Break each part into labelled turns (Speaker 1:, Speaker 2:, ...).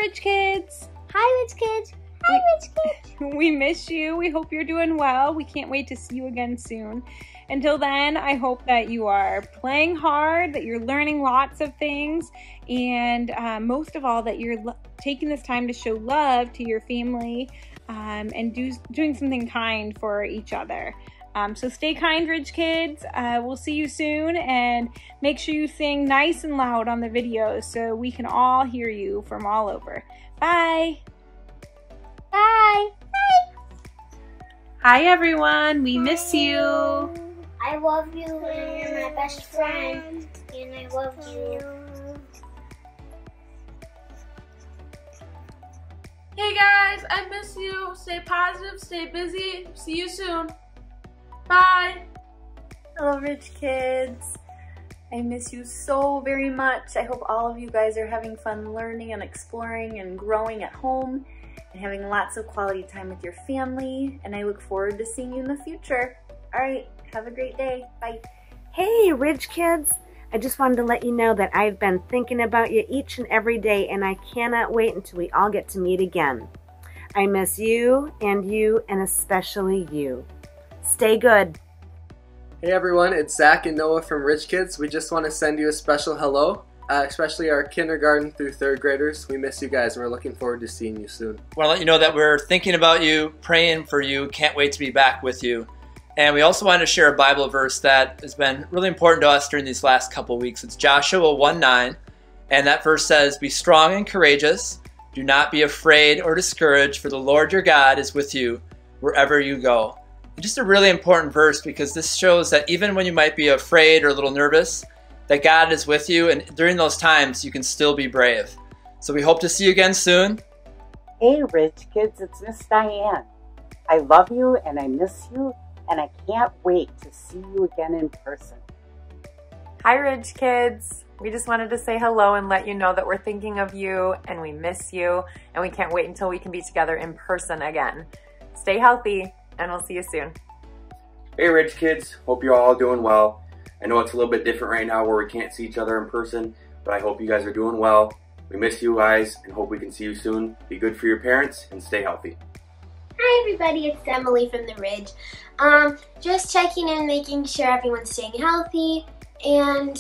Speaker 1: Rich Kids.
Speaker 2: Hi, Rich Kids. Hi, Rich Kids.
Speaker 1: We miss you. We hope you're doing well. We can't wait to see you again soon. Until then, I hope that you are playing hard, that you're learning lots of things, and most of all, that you're taking this time to show love to your family and doing something kind for each other. So stay kind, Rich Kids. We'll see you soon, and make sure you sing nice and loud on the videos so we can all hear you from all over. Bye.
Speaker 2: Bye. Bye.
Speaker 1: Hi, everyone. We miss you.
Speaker 2: I love you, and you're my best friend, and I love you.
Speaker 3: Hey guys, I miss you. Stay positive, stay busy. See you soon. Bye.
Speaker 4: Hello, Rich Kids. I miss you so very much. I hope all of you guys are having fun learning and exploring and growing at home and having lots of quality time with your family, and I look forward to seeing you in the future. All right, have a great day. Bye.
Speaker 5: Hey, Ridge Kids. I just wanted to let you know that I've been thinking about you each and every day, and I cannot wait until we all get to meet again. I miss you, and especially you. Stay good.
Speaker 6: Hey everyone, it's Zach and Noah from Rich Kids. We just want to send you a special hello, especially our kindergarten through third graders. We miss you guys and we're looking forward to seeing you soon.
Speaker 7: I want to let you know that we're thinking about you, praying for you, can't wait to be back with you. And we also wanted to share a Bible verse that has been really important to us during these last couple weeks. It's Joshua 1:9, and that verse says, "Be strong and courageous. Do not be afraid or discouraged, for the Lord your God is with you wherever you go." And just a really important verse, because this shows that even when you might be afraid or a little nervous, that God is with you, and during those times you can still be brave. So we hope to see you again soon.
Speaker 8: Hey Rich Kids, it's Miss Diane. I love you and I miss you, and I can't wait to see you again in person.
Speaker 9: Hi Ridge Kids. We just wanted to say hello and let you know that we're thinking of you and we miss you, and we can't wait until we can be together in person again. Stay healthy, and we'll see you soon.
Speaker 10: Hey Ridge Kids, hope you're all doing well. I know it's a little bit different right now where we can't see each other in person, but I hope you guys are doing well. We miss you guys and hope we can see you soon. Be good for your parents and stay healthy.
Speaker 2: Hi everybody, it's Emily from the Ridge. Just checking in, making sure everyone's staying healthy, and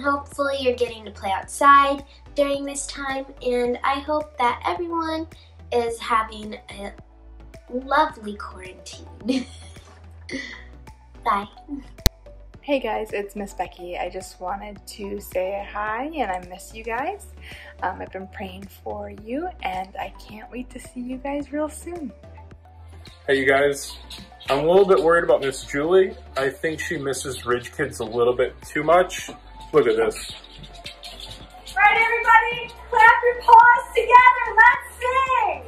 Speaker 2: hopefully you're getting to play outside during this time, and I hope that everyone is having a lovely quarantine. Bye.
Speaker 11: Hey guys, it's Miss Becky. I just wanted to say hi and I miss you guys. I've been praying for you and I can't wait to see you guys real soon.
Speaker 12: Hey you guys, I'm a little bit worried about Miss Julie. I think she misses Ridge Kids a little bit too much. Look at this.
Speaker 13: Right, everybody, clap your paws together. Let's sing.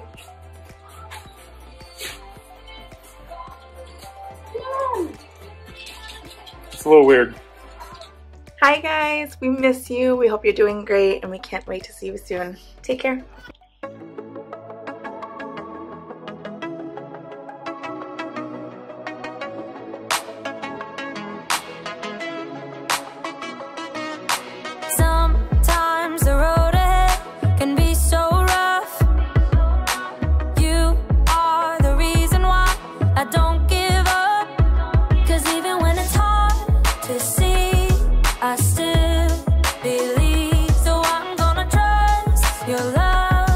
Speaker 12: It's a little weird.
Speaker 11: Hi guys, we miss you. We hope you're doing great and we can't wait to see you soon. Take care.
Speaker 14: Sometimes the road ahead can be so rough. You are the reason why I don't give up. 'Cause even when it's hard to see, I still believe. So I'm gonna trust your love.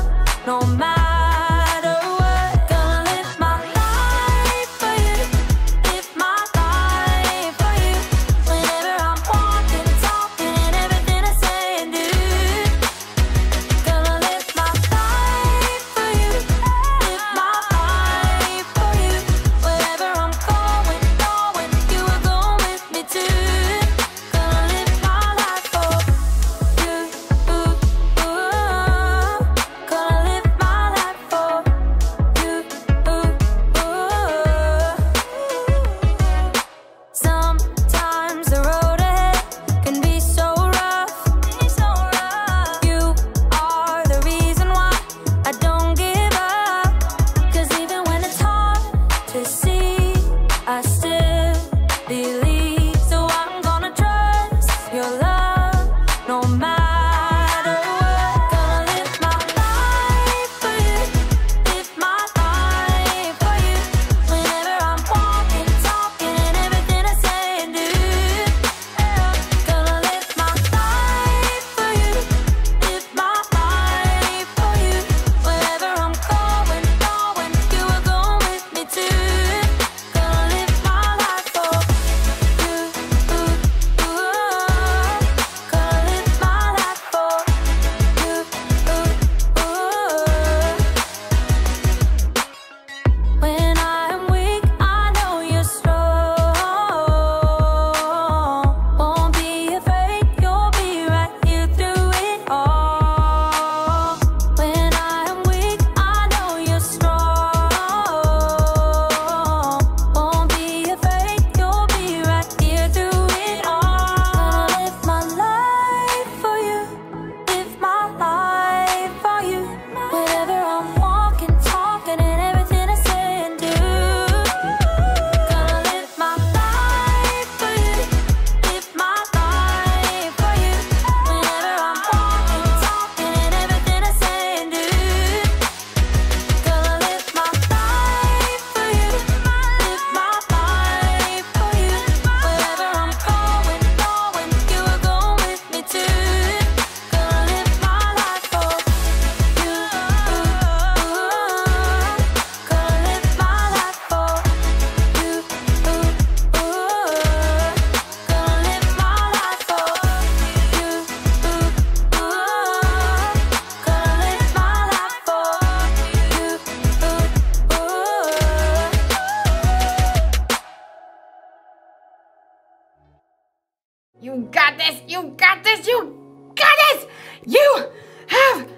Speaker 15: You got this! You got this! You got this! You have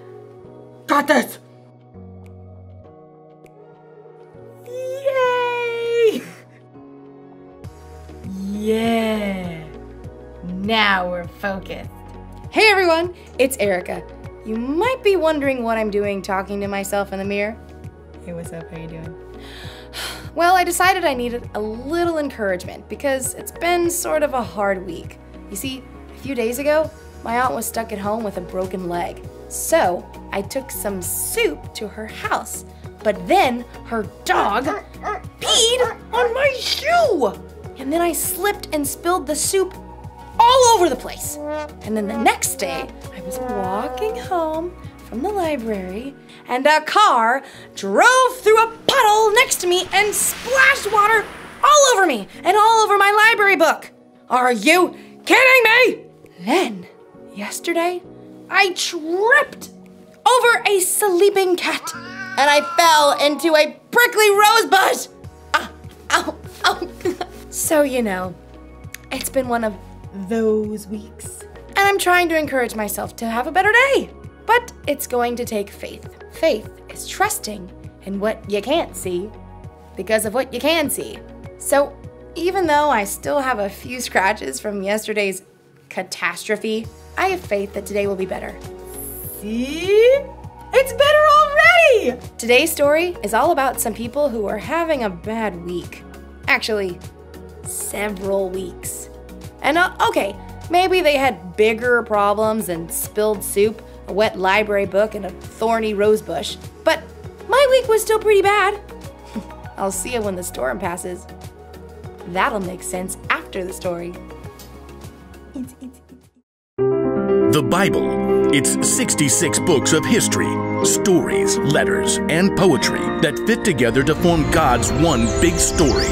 Speaker 15: got this! Yay! Yeah! Now we're focused.
Speaker 16: Hey everyone, it's Erica. You might be wondering what I'm doing talking to myself in the mirror. Hey, what's up? How you doing? Well, I decided I needed a little encouragement because it's been sort of a hard week. You see, a few days ago, my aunt was stuck at home with a broken leg. So I took some soup to her house, but then her dog peed on my shoe. And then I slipped and spilled the soup all over the place. And then the next day, I was walking home from the library and a car drove through a puddle next to me and splashed water all over me and all over my library book. Are you kidding me? Then, yesterday, I tripped over a sleeping cat and I fell into a prickly rose bush. Ow, ow. So, you know, it's been one of those weeks. And I'm trying to encourage myself to have a better day. But it's going to take faith. Faith is trusting in what you can't see because of what you can see. So even though I still have a few scratches from yesterday's catastrophe, I have faith that today will be better. See? It's better already! Today's story is all about some people who are having a bad week. Actually, several weeks. And okay, maybe they had bigger problems than spilled soup, a wet library book, and a thorny rose bush. But my week was still pretty bad. I'll see you when the storm passes. That'll make sense after the story.
Speaker 17: The Bible. It's 66 books of history, stories, letters, and poetry that fit together to form God's one big story.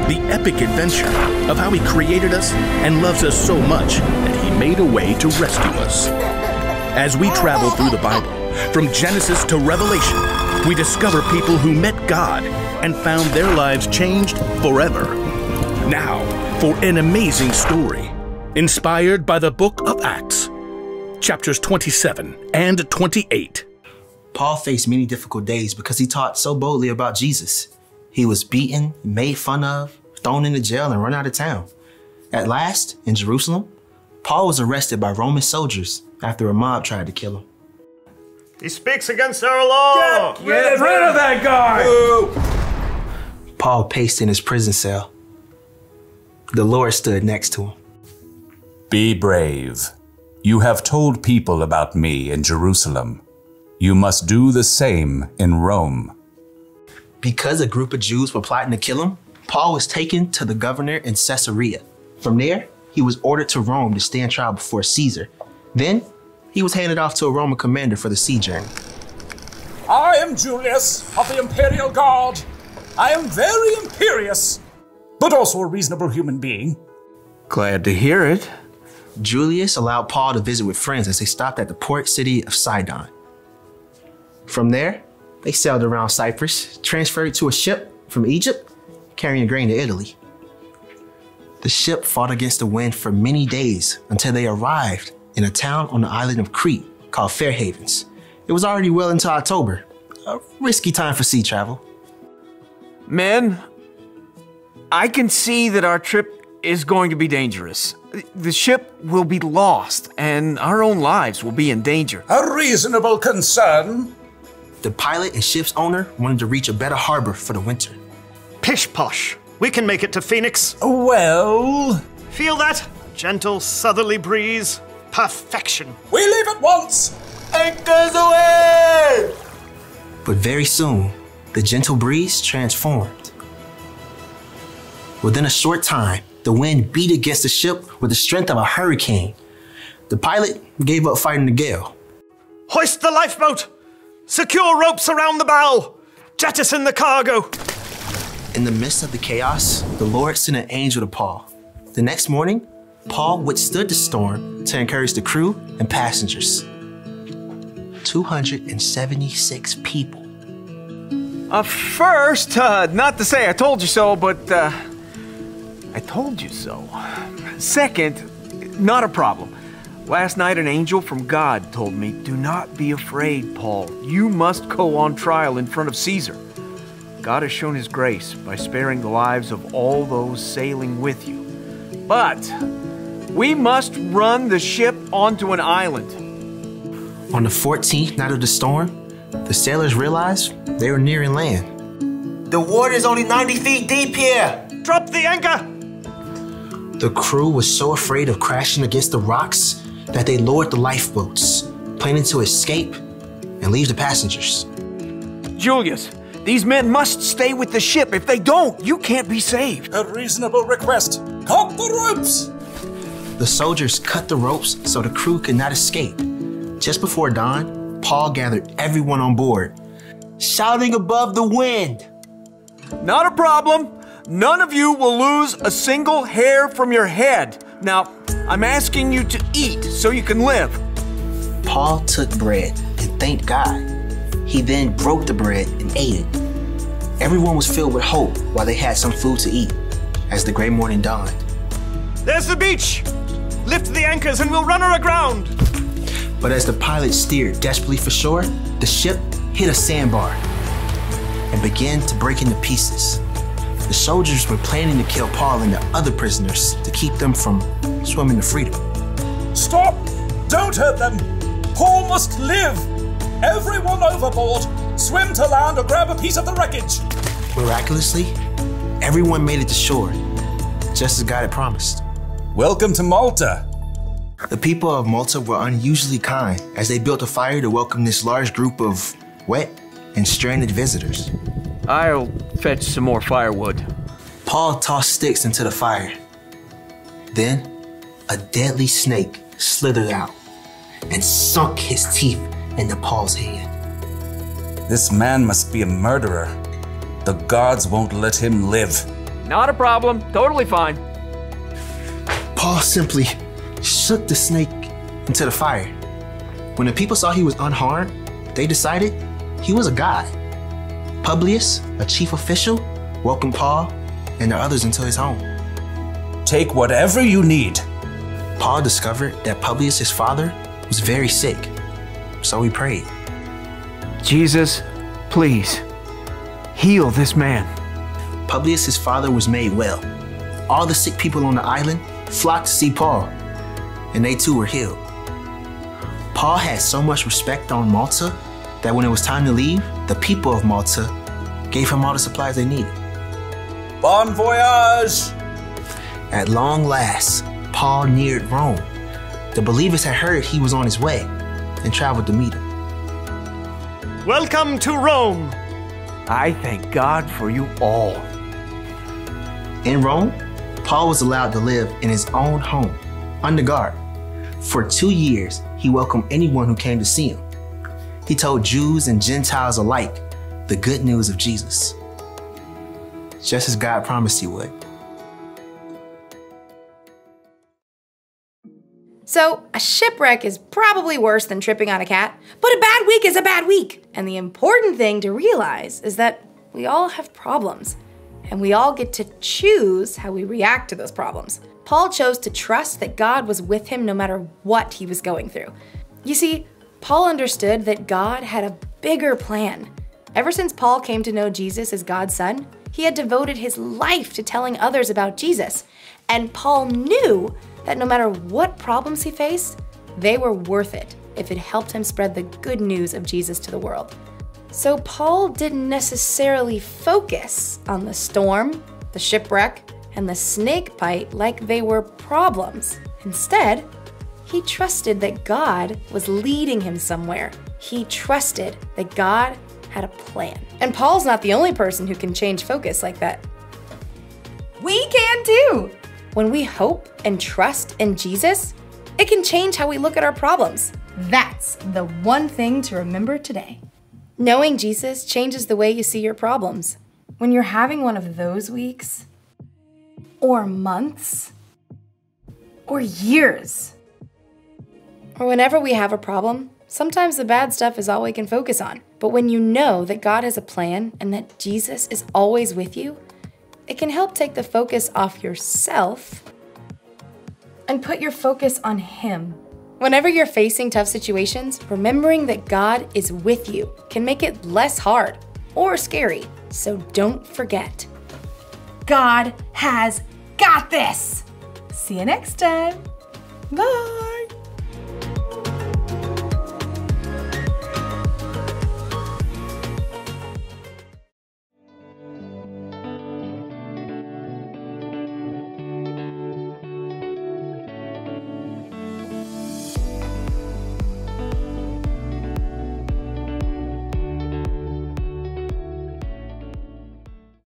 Speaker 17: The epic adventure of how He created us and loves us so much that He made a way to rescue us. As we travel through the Bible, from Genesis to Revelation, we discover people who met God and found their lives changed forever. Now, for an amazing story, inspired by the book of Acts, chapters 27 and 28.
Speaker 18: Paul faced many difficult days because he taught so boldly about Jesus. He was beaten, made fun of, thrown into jail, and run out of town. At last, in Jerusalem, Paul was arrested by Roman soldiers after a mob tried to kill him.
Speaker 19: He speaks against our law!
Speaker 20: Get rid of that guy!
Speaker 18: Paul paced in his prison cell. The Lord stood next to him.
Speaker 21: Be brave. You have told people about me in Jerusalem. You must do the same in Rome.
Speaker 18: Because a group of Jews were plotting to kill him, Paul was taken to the governor in Caesarea. From there, he was ordered to Rome to stand trial before Caesar. Then, he was handed off to a Roman commander for the sea journey.
Speaker 22: I am Julius of the Imperial Guard. I am very imperious, but also a reasonable human being.
Speaker 18: Glad to hear it. Julius allowed Paul to visit with friends as they stopped at the port city of Sidon. From there, they sailed around Cyprus, transferred to a ship from Egypt, carrying grain to Italy. The ship fought against the wind for many days until they arrived in a town on the island of Crete called Fair Havens. It was already well into October, a risky time for sea travel.
Speaker 23: Men, I can see that our trip is going to be dangerous. The ship will be lost, and our own lives will be in danger.
Speaker 22: A reasonable concern.
Speaker 18: The pilot and ship's owner wanted to reach a better harbor for the winter.
Speaker 19: Pish posh. We can make it to Phoenix.
Speaker 22: Well...
Speaker 19: Feel that? Gentle southerly breeze. Perfection.
Speaker 22: We leave at once.
Speaker 19: Anchors away!
Speaker 18: But very soon, the gentle breeze transformed. Within a short time, the wind beat against the ship with the strength of a hurricane. The pilot gave up fighting the gale.
Speaker 19: Hoist the lifeboat! Secure ropes around the bow! Jettison the cargo!
Speaker 18: In the midst of the chaos, the Lord sent an angel to Paul. The next morning, Paul withstood the storm to encourage the crew and passengers. 276 people.
Speaker 23: First, not to say I told you so, but I told you so. Second, Not a problem. Last night an angel from God told me, "Do not be afraid, Paul. You must go on trial in front of Caesar." God has shown his grace by sparing the lives of all those sailing with you. But we must run the ship onto an island.
Speaker 18: On the 14th night of the storm, the sailors realized they were nearing land.
Speaker 19: The water's only 90 feet deep here. Drop the anchor.
Speaker 18: The crew was so afraid of crashing against the rocks that they lowered the lifeboats, planning to escape and leave the passengers.
Speaker 23: Julius, these men must stay with the ship. If they don't, you can't be saved.
Speaker 22: A reasonable request. Cut the ropes!
Speaker 18: The soldiers cut the ropes so the crew could not escape. Just before dawn, Paul gathered everyone on board, shouting above the wind.
Speaker 23: Not a problem. None of you will lose a single hair from your head. Now, I'm asking you to eat so you can live.
Speaker 18: Paul took bread and thanked God. He then broke the bread and ate it. Everyone was filled with hope while they had some food to eat as the gray morning dawned.
Speaker 19: There's the beach. Lift the anchors and we'll run her aground.
Speaker 18: But as the pilot steered desperately for shore, the ship hit a sandbar and began to break into pieces. The soldiers were planning to kill Paul and the other prisoners to keep them from swimming to freedom.
Speaker 22: Stop! Don't hurt them! Paul must live! Everyone overboard! Swim to land or grab a piece of the wreckage!
Speaker 18: Miraculously, everyone made it to shore, just as God had promised.
Speaker 21: Welcome to Malta.
Speaker 18: The people of Malta were unusually kind as they built a fire to welcome this large group of wet and stranded visitors.
Speaker 23: I'll fetch some more firewood.
Speaker 18: Paul tossed sticks into the fire. Then, a deadly snake slithered out and sunk his teeth into Paul's hand.
Speaker 21: This man must be a murderer. The gods won't let him live.
Speaker 23: Not a problem. Totally fine.
Speaker 18: Paul simply shook the snake into the fire. When the people saw he was unharmed, they decided he was a god. Publius, a chief official, welcomed Paul and the others into his home.
Speaker 21: Take whatever you need.
Speaker 18: Paul discovered that Publius' father was very sick, so he prayed.
Speaker 23: Jesus, please, heal this man.
Speaker 18: Publius' father was made well. All the sick people on the island flocked to see Paul, and they too were healed. Paul had so much respect on Malta that when it was time to leave, the people of Malta gave him all the supplies they needed.
Speaker 21: Bon voyage!
Speaker 18: At long last, Paul neared Rome. The believers had heard he was on his way and traveled to meet him.
Speaker 19: Welcome to Rome.
Speaker 23: I thank God for you all.
Speaker 18: In Rome, Paul was allowed to live in his own home, under guard. For 2 years, he welcomed anyone who came to see him. He told Jews and Gentiles alike the good news of Jesus, just as God promised he would.
Speaker 16: So, a shipwreck is probably worse than tripping on a cat, but a bad week is a bad week. And the important thing to realize is that we all have problems, and we all get to choose how we react to those problems. Paul chose to trust that God was with him no matter what he was going through. You see, Paul understood that God had a bigger plan. Ever since Paul came to know Jesus as God's son, he had devoted his life to telling others about Jesus. And Paul knew that no matter what problems he faced, they were worth it if it helped him spread the good news of Jesus to the world. So Paul didn't necessarily focus on the storm, the shipwreck, and the snake bite like they were problems. Instead, he trusted that God was leading him somewhere. He trusted that God had a plan. And Paul's not the only person who can change focus like that. We can too! When we hope and trust in Jesus, it can change how we look at our problems. That's the one thing to remember today. Knowing Jesus changes the way you see your problems. When you're having one of those weeks, or months, or years, or whenever we have a problem, sometimes the bad stuff is all we can focus on. But when you know that God has a plan and that Jesus is always with you, it can help take the focus off yourself and put your focus on Him. Whenever you're facing tough situations, remembering that God is with you can make it less hard or scary. So don't forget, God has got this.
Speaker 9: See you next time. Bye.